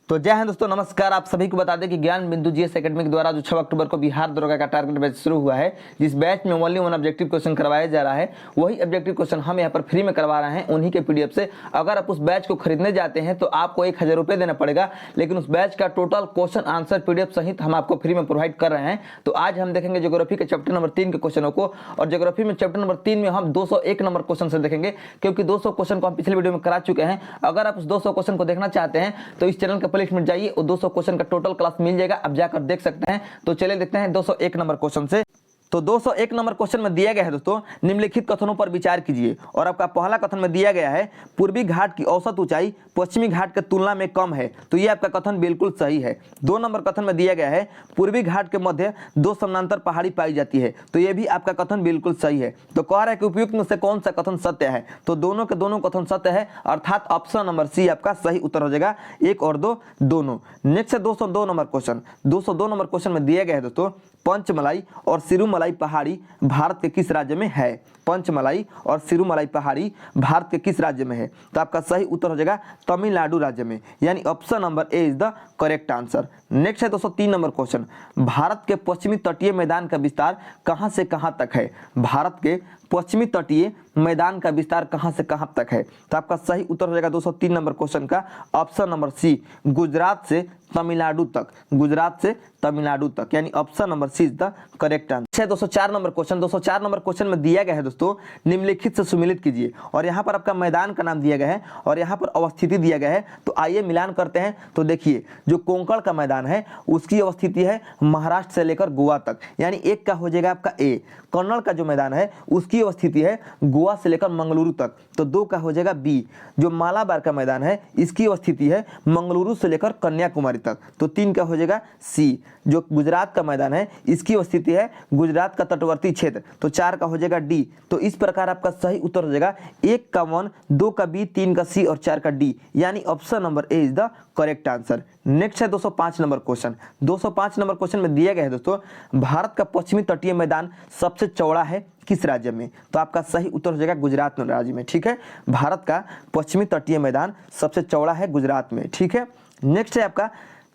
तो जय हिंद दोस्तों, नमस्कार। आप सभी को बता दें कि ज्ञान बिंदु जीएस एकेडमी के द्वारा जो 6 अक्टूबर को बिहार दरोगा का टारगेट बैच शुरू हुआ है, जिस बैच में ओनली वन ऑब्जेक्टिव क्वेश्चन करवाया जा रहा है, वही ऑब्जेक्टिव क्वेश्चन हम यहाँ पर फ्री में करवा रहे हैं उन्हीं के पीडीएफ से। अगर आप उस बैच को खरीदने जाते हैं तो आपको 1000 रुपये देना पड़ेगा, लेकिन उस बैच का टोटल क्वेश्चन आंसर पीडीएफ सहित हम आपको फ्री में प्रोवाइड कर रहे हैं। तो आज हम देखेंगे ज्योग्राफी के चैप्टर नंबर 3 के क्वेश्चनों को, और ज्योग्राफी में चैप्टर नंबर 3 में हम 201 नंबर क्वेश्चन से देखेंगे, क्योंकि 200 क्वेश्चन को हम पिछले वीडियो में करा चुके हैं। अगर आप उस 200 क्वेश्चन को देखना चाहते हैं तो इस चैनल के प्लेलिस्ट में जाइए और 200 क्वेश्चन का टोटल क्लास मिल जाएगा, आप जाकर देख सकते हैं। तो चलिए देखते हैं 201 नंबर क्वेश्चन से। तो 201 नंबर क्वेश्चन में दिया गया है दोस्तों, निम्नलिखित कथनों पर विचार कीजिए। और आपका पहला कथन में दिया गया है पूर्वी घाट की औसत ऊंचाई पश्चिमी घाट के तुलना में कम है, तो ये आपका कथन बिल्कुल सही है। 2 नंबर कथन में दिया गया है पूर्वी घाट के मध्य 2 समानांतर पहाड़ी पाई जाती है, तो ये भी आपका कथन बिल्कुल सही है। तो कह रहा है कि उपयुक्त में से कौन सा कथन सत्य है, तो दोनों के दोनों कथन सत्य है, अर्थात ऑप्शन नंबर सी आपका सही उत्तर हो जाएगा। 1 और 2 दोनों। नेक्स्ट है 202 नंबर क्वेश्चन। 202 नंबर क्वेश्चन में दिया गया है दोस्तों, पंचमलाई और सिरुमलाई पहाड़ी भारत के किस राज्य में है? पंचमलाई और सिरुमलाई पहाड़ी भारत के किस राज्य में है? तो आपका सही उत्तर हो जाएगा तमिलनाडु राज्य में, यानी option number A is the correct answer. Next है 203 नंबर क्वेश्चन। भारत के पश्चिमी तटीय मैदान का विस्तार कहां से कहां तक है? भारत के पश्चिमी तटीय मैदान का विस्तार कहां से कहां तक है? तो आपका सही उत्तर हो जाएगा 203 नंबर क्वेश्चन का ऑप्शन नंबर सी, गुजरात से तमिलनाडु तक। गुजरात से तमिलनाडु तक, यानी option number C is the correct answer. 204 number question. 204 number question में दिया गया है दोस्तों, निम्नलिखित से सुमेलित कीजिए। और यहाँ पर आपका मैदान का नाम दिया गया है और यहाँ पर अवस्थिति दिया गया है, तो आइए मिलान करते हैं। तो देखिए, जो कोंकण का मैदान है उसकी अवस्थिति है महाराष्ट्र से लेकर गोवा तक, यानी 1 का हो जाएगा आपका ए। कन्नड़ का जो मैदान है उसकी अवस्थिति है गोवा से लेकर मंगलुरु तक, तो 2 का हो जाएगा बी। जो मालाबार का मैदान है इसकी अवस्थिति है मंगलुरु से लेकर कन्याकुमारी तक, तो 3 का हो जाएगा सी। जो गुजरात का मैदान है इसकी अवस्थिति है गुजरात का तटवर्ती क्षेत्र, तो 4 का हो जाएगा डी। तो इस प्रकार आपका सही उत्तर हो जाएगा 1 का 1, 2 का बी, 3 का सी और 4 का डी, यानी option number A is the correct answer. Next है 205 नंबर क्वेश्चन। 205 नंबर क्वेश्चन में दिया गया है दोस्तों, भारत का पश्चिमी तटीय मैदान सबसे चौड़ा है किस राज्य में? तो आपका सही उत्तर हो जाएगा गुजरात राज्य में। ठीक है, भारत का पश्चिमी तटीय मैदान सबसे चौड़ा है गुजरात में। ठीक है, नेक्स्ट है आपका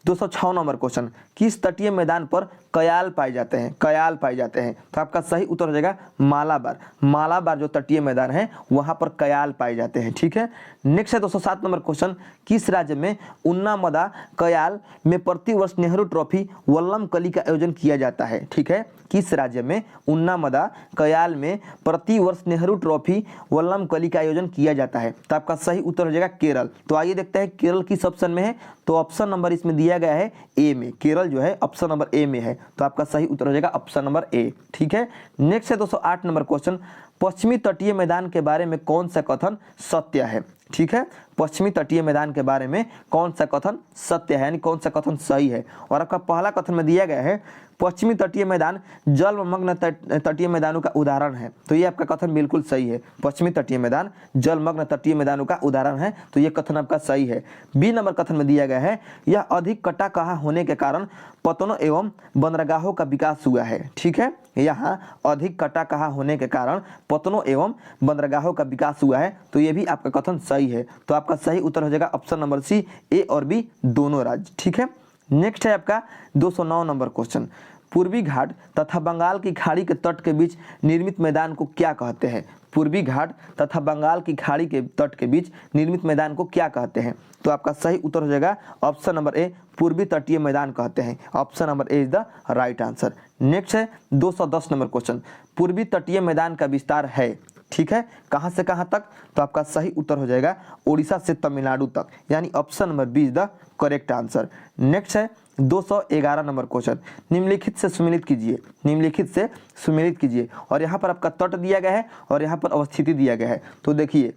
206 नंबर क्वेश्चन। किस तटीय मैदान पर कयाल पाए जाते हैं? कयाल पाए जाते हैं, तो आपका सही उत्तर हो जाएगा मालाबार। मालाबार जो तटीय मैदान है वहां पर कयाल पाए जाते हैं। ठीक है, नेक्स्ट है 207 नंबर क्वेश्चन। किस राज्य में उन्नामदा कयाल में प्रतिवर्ष नेहरू ट्रॉफी वल्लम कली का आयोजन किया जाता है? ठीक है, किस राज्य में उन्नामदा कयाल में प्रतिवर्ष नेहरू ट्रॉफी वल्लम कली का आयोजन किया जाता है? तो आपका सही उत्तर हो जाएगा केरल। तो आइए देखते हैं केरल किस ऑप्शन में है, तो ऑप्शन नंबर इसमें दिया गया है ए में। केरल जो है ऑप्शन नंबर ए में है, तो आपका सही उत्तर हो जाएगा ऑप्शन नंबर ए। ठीक है, नेक्स्ट है 208 नंबर क्वेश्चन। पश्चिमी तटीय मैदान के बारे में कौन सा कथन सत्य है? ठीक है, पश्चिमी तटीय मैदान के बारे में कौन सा कथन सत्य है, यानी कौन सा कथन सही है? और आपका पहला कथन में दिया गया है पश्चिमी तटीय मैदान जलमग्न तटीय मैदानों का उदाहरण है, तो ये आपका कथन बिल्कुल सही है। पश्चिमी तटीय मैदान जलमग्न तटीय मैदानों का उदाहरण है, तो ये कथन आपका सही है। बी नंबर कथन में दिया गया है यह अधिक कटा कहा होने के कारण पतनों एवं बंदरगाहों का विकास हुआ है। ठीक है, यहाँ अधिक कटा कहा होने के कारण पतनों एवं बंदरगाहों का विकास हुआ है, तो ये भी आपका कथन सही है। तो आपका सही उत्तर हो जाएगा ऑप्शन नंबर सी, ए और बी दोनों राज्य। ठीक है, नेक्स्ट है आपका 209 नंबर क्वेश्चन। पूर्वी घाट तथा बंगाल की खाड़ी के तट के बीच निर्मित मैदान को क्या कहते हैं? पूर्वी घाट तथा बंगाल की खाड़ी के तट के बीच निर्मित मैदान को क्या कहते हैं? तो आपका सही उत्तर हो जाएगा ऑप्शन नंबर ए, पूर्वी तटीय मैदान कहते हैं। Option number A is the right answer. Next है 210 नंबर क्वेश्चन। पूर्वी तटीय मैदान का विस्तार है, ठीक है, कहां से कहां तक? तो आपका सही उत्तर हो जाएगा उड़ीसा से तमिलनाडु तक, यानी option number B is the correct answer. Next है 211 नंबर क्वेश्चन। निम्नलिखित से सुमेलित कीजिए। निम्नलिखित से सुमेलित कीजिए, और यहाँ पर आपका तट दिया गया है और यहाँ पर अवस्थिति दिया गया है। तो देखिए,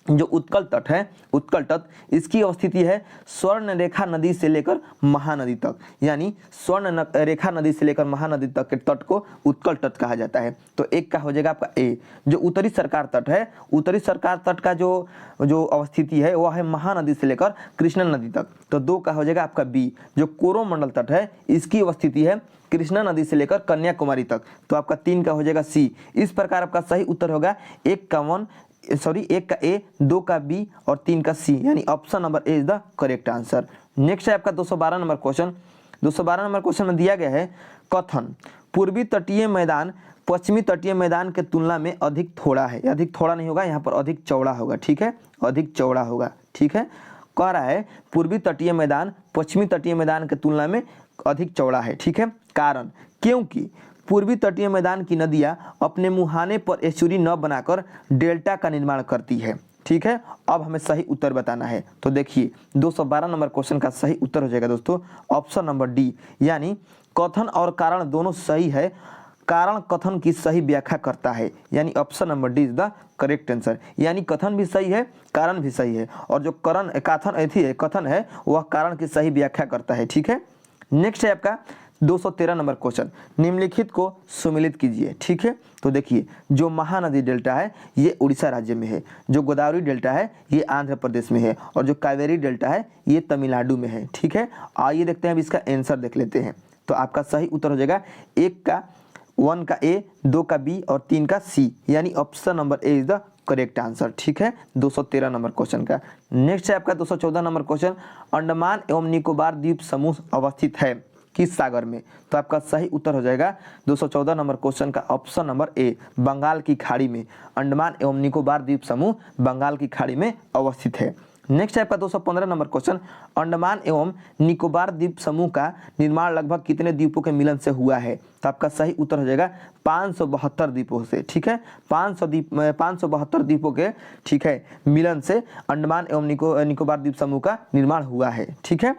जो उत्कल तट है, उत्कल तट इसकी अवस्थिति है स्वर्ण रेखा नदी से लेकर महानदी तक, यानी स्वर्ण रेखा नदी से लेकर महानदी तक के तट को उत्कल तट कहा जाता है। तो 1 का हो जाएगा आपका ए। जो उत्तरी सरकार तट है, उत्तरी सरकार तट का जो अवस्थिति है वह है महानदी से लेकर कृष्णा नदी तक, तो 2 का हो जाएगा आपका बी। जो कोरोमंडल तट है इसकी अवस्थिति है कृष्णा नदी से लेकर कन्याकुमारी तक, तो आपका 3 का हो जाएगा सी। इस प्रकार आपका सही उत्तर होगा 1 का ए, 2 का बी और 3 का सी, यानी option number A is the correct answer. Next है आपका 212 नंबर क्वेश्चन। 212 नंबर क्वेश्चन में दिया गया है कथन पूर्वी तटीय मैदान पश्चिमी तटीय मैदान के तुलना में अधिक थोड़ा है। अधिक थोड़ा नहीं होगा, यहाँ पर अधिक चौड़ा होगा, ठीक है, अधिक चौड़ा होगा, ठीक है। कह रहा है पूर्वी तटीय मैदान पश्चिमी तटीय मैदान के तुलना में अधिक चौड़ा है, ठीक है। कारण क्योंकि पूर्वी तटीय मैदान की नदियाँ अपने मुहाने पर एस्चुरी न बनाकर डेल्टा का निर्माण करती है, ठीक है। अब हमें सही उत्तर बताना है, तो देखिए 212 नंबर क्वेश्चन का सही उत्तर हो जाएगा दोस्तों ऑप्शन नंबर डी, यानी कथन और कारण दोनों सही है। कारण कथन की सही व्याख्या करता है, यानी option number D is the correct answer. यानी कथन भी सही है, कारण भी सही है, और जो कथन है वह कारण की सही व्याख्या करता है, ठीक है। नेक्स्ट है आपका 213 नंबर क्वेश्चन, निम्नलिखित को सुमिलित कीजिए, ठीक है। तो देखिए जो महानदी डेल्टा है ये उड़ीसा राज्य में है, जो गोदावरी डेल्टा है ये आंध्र प्रदेश में है, और जो कावेरी डेल्टा है ये तमिलनाडु में है, ठीक है। आइए देखते हैं अब इसका आंसर देख लेते हैं। तो आपका सही उत्तर हो जाएगा 1 का ए, 2 का बी और 3 का सी, यानी option number A is the correct answer, ठीक है, 213 नंबर क्वेश्चन का। नेक्स्ट है आपका 214 नंबर क्वेश्चन, अंडमान एवं निकोबार द्वीप समूह अवस्थित है किस सागर में? तो आपका सही उत्तर हो जाएगा 214 नंबर क्वेश्चन का ऑप्शन नंबर ए, बंगाल की खाड़ी में। अंडमान एवं निकोबार द्वीप समूह बंगाल की खाड़ी में अवस्थित है। नेक्स्ट है आपका 215 नंबर क्वेश्चन, अंडमान एवं निकोबार द्वीप समूह का निर्माण लगभग कितने द्वीपों के मिलन से हुआ है? तो आपका सही उत्तर हो जाएगा 572 द्वीपों से, ठीक है, 572 द्वीपों के, ठीक है, मिलन से अंडमान एवं निकोबार द्वीप समूह का निर्माण हुआ है, ठीक है।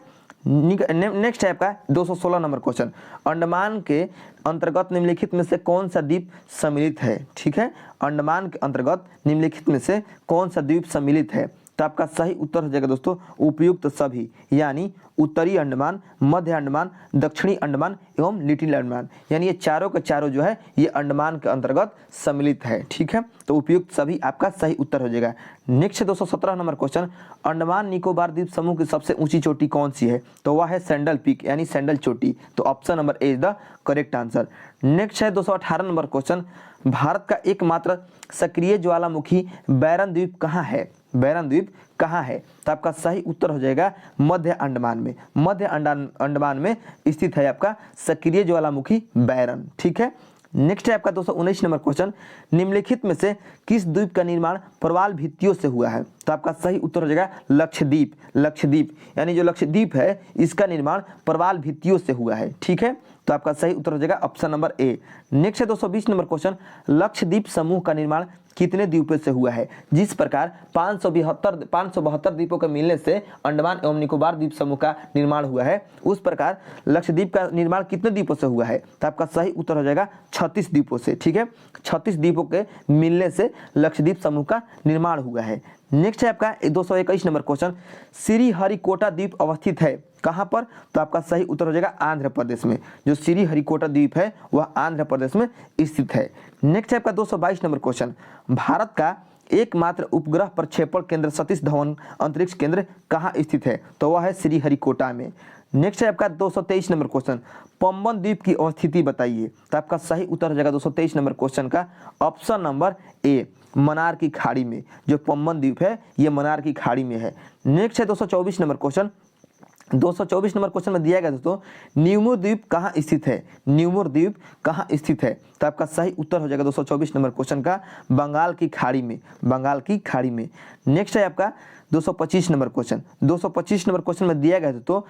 नेक्स्ट है आपका 216 नंबर क्वेश्चन, अंडमान के अंतर्गत निम्नलिखित में से कौन सा द्वीप सम्मिलित है? ठीक है, अंडमान के अंतर्गत निम्नलिखित में से कौन सा द्वीप सम्मिलित है? तो आपका सही उत्तर हो जाएगा दोस्तों उपयुक्त सभी, यानी उत्तरी अंडमान, मध्य अंडमान, दक्षिणी अंडमान एवं लिटिल अंडमान, यानी ये चारों के चारों जो है ये अंडमान के अंतर्गत सम्मिलित है, ठीक है। तो उपयुक्त सभी आपका सही उत्तर हो जाएगा। Next 217 number question, Andaman Nicobar द्वीप समूह की सबसे ऊंची चोटी कौन सी है? तो वह है सैंडल पीक, यानी सैंडल चोटी। तो option number A is the correct answer. Next है 218 नंबर क्वेश्चन, भारत का एकमात्र सक्रिय ज्वालामुखी बैरन द्वीप कहाँ है? बैरन द्वीप कहाँ है? तो आपका सही उत्तर हो जाएगा मध्य अंडमान में। मध्य अंडमान में स्थित है आपका सक्रिय ज्वालामुखी बैरन, ठीक है। नेक्स्ट है आपका 219 नंबर क्वेश्चन, निम्नलिखित में से किस द्वीप का निर्माण प्रवाल भित्तियों से हुआ है? तो आपका सही उत्तर हो जाएगा लक्षद्वीप। लक्षद्वीप यानी जो लक्षद्वीप है इसका निर्माण प्रवाल भित्तियों से हुआ है, ठीक है। तो आपका सही उत्तर हो जाएगा ऑप्शन नंबर ए। नेक्स्ट है 220 नंबर क्वेश्चन, लक्षद्वीप समूह का निर्माण कितने द्वीपों से हुआ है? जिस प्रकार 572 द्वीपों के मिलने से अंडमान एवं निकोबार द्वीप समूह का निर्माण हुआ है, उस प्रकार लक्षद्वीप का निर्माण कितने द्वीपों से हुआ है? तो आपका सही उत्तर हो जाएगा 36 द्वीपों से, ठीक है। 36 द्वीपों के मिलने से लक्षद्वीप समूह का निर्माण हुआ है। नेक्स्ट है आपका 221 नंबर क्वेश्चन, श्रीहरिकोटा द्वीप अवस्थित है कहाँ पर? तो आपका सही उत्तर हो जाएगा आंध्र प्रदेश में। जो श्रीहरिकोटा द्वीप है वह आंध्र प्रदेश में स्थित है। नेक्स्ट है आपका 222 नंबर क्वेश्चन, भारत का एकमात्र उपग्रह प्रक्षेपण केंद्र सतीश धवन अंतरिक्ष केंद्र कहाँ स्थित है? तो वह है श्रीहरिकोटा में। नेक्स्ट है आपका 223 नंबर क्वेश्चन, पंबन द्वीप की अवस्थिति बताइए। तो आपका सही उत्तर हो जाएगा 223 नंबर क्वेश्चन का ऑप्शन नंबर ए, मन्नार की खाड़ी में। जो पंबन द्वीप है ये मन्नार की खाड़ी में है। नेक्स्ट है 224 नंबर क्वेश्चन, 224 नंबर क्वेश्चन में दिया गया दोस्तों, न्यूमुर द्वीप कहाँ स्थित है? न्यूमुर द्वीप कहाँ स्थित है? तो आपका सही उत्तर हो जाएगा 224 नंबर क्वेश्चन का बंगाल की खाड़ी में। बंगाल की खाड़ी में। नेक्स्ट है आपका 225 नंबर क्वेश्चन। 225 नंबर क्वेश्चन में दिया गया दोस्तों,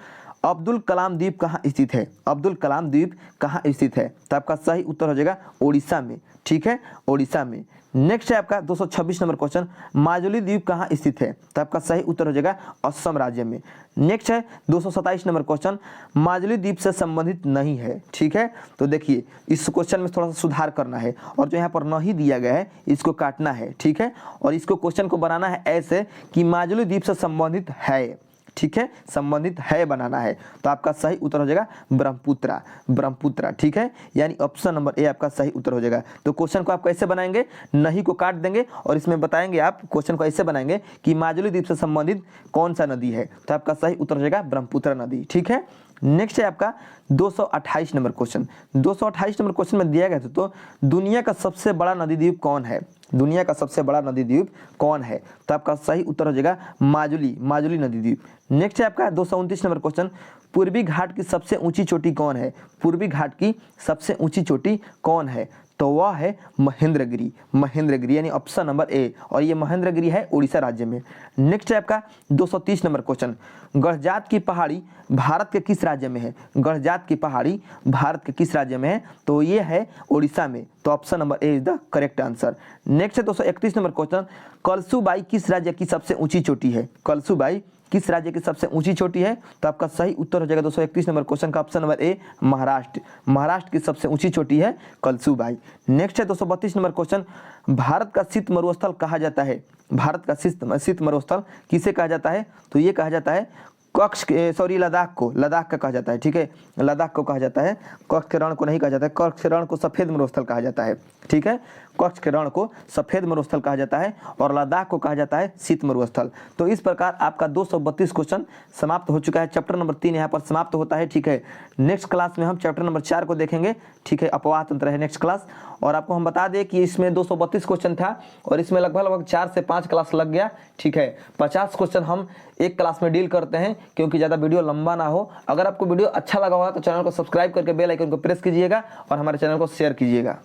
अब्दुल कलाम द्वीप कहाँ स्थित है? अब्दुल कलाम द्वीप कहाँ स्थित है? तो आपका सही उत्तर हो जाएगा उड़ीसा में, ठीक है, उड़ीसा में। नेक्स्ट है आपका 226 नंबर क्वेश्चन, माजुली द्वीप कहाँ स्थित है? तो आपका सही उत्तर हो जाएगा असम राज्य में। नेक्स्ट है 227 नंबर क्वेश्चन, माजुली द्वीप से संबंधित नहीं है, ठीक है। तो देखिए इस क्वेश्चन में थोड़ा सा सुधार करना है, और जो यहाँ पर नहीं दिया गया है इसको काटना है, ठीक है। और इसको क्वेश्चन को बनाना है ऐसे कि माजुली द्वीप से संबंधित है, ठीक है, संबंधित है बनाना है। तो आपका सही उत्तर हो जाएगा ब्रह्मपुत्रा। ब्रह्मपुत्रा, ठीक है, यानी ऑप्शन नंबर ए आपका सही उत्तर हो जाएगा। तो क्वेश्चन को आप कैसे बनाएंगे? नहीं को काट देंगे और इसमें बताएंगे आप क्वेश्चन को ऐसे बनाएंगे कि माजुली द्वीप से संबंधित कौन सा नदी है? तो आपका सही उत्तर हो जाएगा ब्रह्मपुत्रा नदी, ठीक है। नेक्स्ट है आपका 228 नंबर क्वेश्चन। 228 नंबर क्वेश्चन में दिया गया था, तो दुनिया का सबसे बड़ा नदी द्वीप कौन है? दुनिया का सबसे बड़ा नदी द्वीप कौन है? तो आपका सही उत्तर हो जाएगा माजुली नदी द्वीप। नेक्स्ट है आपका 229 नंबर क्वेश्चन, पूर्वी घाट की सबसे ऊंची चोटी कौन है? पूर्वी घाट की सबसे ऊंची चोटी कौन है? तो वह है महेंद्रगिरी यानी ऑप्शन नंबर ए, और ये महेंद्रगिरी है उड़ीसा राज्य में। नेक्स्ट है आपका 230 नंबर क्वेश्चन, गढ़जात की पहाड़ी भारत के किस राज्य में है? गढ़जात की पहाड़ी भारत के किस राज्य में है? तो ये है उड़ीसा में, तो option number A is the correct answer. Next है 231 नंबर क्वेश्चन, कलसूबाई किस राज्य की सबसे ऊंची चोटी है? कलसूबाई किस राज्य की सबसे ऊंची चोटी है? तो आपका सही उत्तर हो जाएगा 231 नंबर क्वेश्चन का ऑप्शन नंबर ए महाराष्ट्र की सबसे ऊंची चोटी है कलसूबाई। नेक्स्ट है 232 नंबर क्वेश्चन, भारत का शीत मरुस्थल कहा जाता है? भारत का शीत मरुस्थल किसे कहा जाता है? तो ये कहा जाता है लद्दाख का कहा जाता है। ठीक है, लद्दाख को कहा जाता है, कच्छ के रण को नहीं कहा जाता है। कच्छ के रण को सफेद मरुस्थल कहा जाता है। ठीक है, कच्छ के रण को सफेद मरुस्थल कहा जाता है और लद्दाख को कहा जाता है शीत मरुस्थल। तो इस प्रकार आपका 232 क्वेश्चन समाप्त हो चुका है। चैप्टर नंबर 3 यहाँ पर समाप्त होता है। ठीक है, नेक्स्ट क्लास में हम चैप्टर नंबर 4 को देखेंगे। ठीक है, अपवाह तंत्र है नेक्स्ट क्लास। और आपको हम बता दें कि इसमें 232 क्वेश्चन था और इसमें लगभग 4 से 5 क्लास लग गया। ठीक है, 50 क्वेश्चन हम एक क्लास में डील करते हैं क्योंकि ज़्यादा वीडियो लंबा ना हो। अगर आपको वीडियो अच्छा लगा होगा तो चैनल को सब्सक्राइब करके बेल आइकन को प्रेस कीजिएगा और हमारे चैनल को शेयर कीजिएगा।